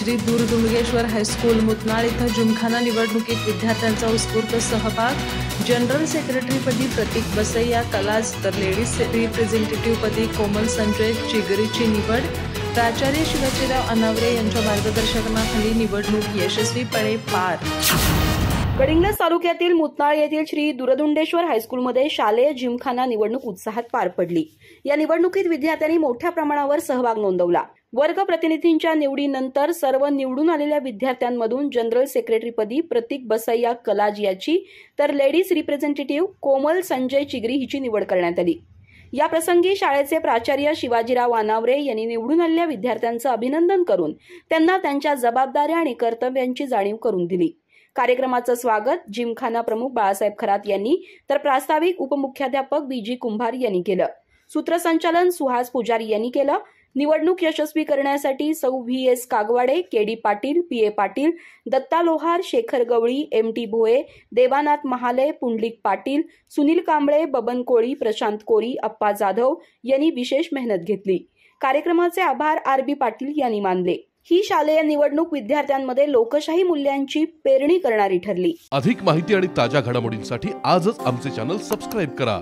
Shri दूरदुंगेश्वर high school मुतनाळ इथं जिमखाना निवडणुकीत विद्यार्थ्यांचा उत्स्फूर्त सहभाग। जनरल सेक्रेटरीपदी प्रतीक बसैया कलाज तर लेडीज रिप्रेझेंटेटिव्हपदी कोमल संजय चिगरीची निवड। प्राचार्य शिवाजीराव अनावरे यांच्या मार्गदर्शनाखाली निवडणूक यशस्वीपणे पार। गडिंग्लज तालुक्यातील मुतनाळ येथील श्री दूरदुंडेश्वर हायस्कूलमध्ये शालेय जिमखाना निवडणूक उत्साहात पार पडली। या निवडणुकीत विद्यार्थ्यांनी मोठ्या प्रमाणावर सहभाग नोंदवला। वर्ग प्रतिनिधींच्या निवडीनंतर सर्व निवडून आलेल्या विद्यार्थ्यांमधून जनरल सेक्रेटरीपदी प्रतीक बसैया कलाज याची तर लेडीज रिप्रेझेंटेटिव्ह कोमल संजय चिगरी हिची निवड करण्यात आली। या प्रसंगी शाळेचे प्राचार्य शिवाजीराव अनावरे यांनी निवडून आलेल्या विद्यार्थ्यांचं अभिनंदन करून त्यांना त्यांच्या जबाबदाऱ्या आणि कर्तव्यांची जाणीव करून दिली। कार्यक्रमाचं स्वागत जिमखाना प्रमुख बाळासाहेब खरात यांनी तर प्रास्ताविक उपमुख्याध्यापक बीजी कुंभार यांनी केलं। सूत्रसंचालन सुहास पुजारी यांनी केलं। निवडणूक यशस्वी करण्यासाठी सौ व्ही.एस. कागवाडे, के.डी. पाटील, पी.ए. पाटील, दत्ता लोहार, शेखर गवळी, एम.टी. भोये, देवानाथ महाले, पुंडलिक पाटील, सुनील कांबळे, बबन कोळी, प्रशांत कोरी, अप्पा जाधव यांनी विशेष मेहनत घेतली। कार्यक्रमाचे आभार आर.बी. पाटील यांनी मानले। ही शालेय निवडणूक विद्यार्थ्यांमध्ये लोकशाही मूल्यांची पेरणी करणारी ठरली। अधिक माहिती आणि ताज्या घडामोडींसाठी आजच आमचे चॅनल सबस्क्राइब करा।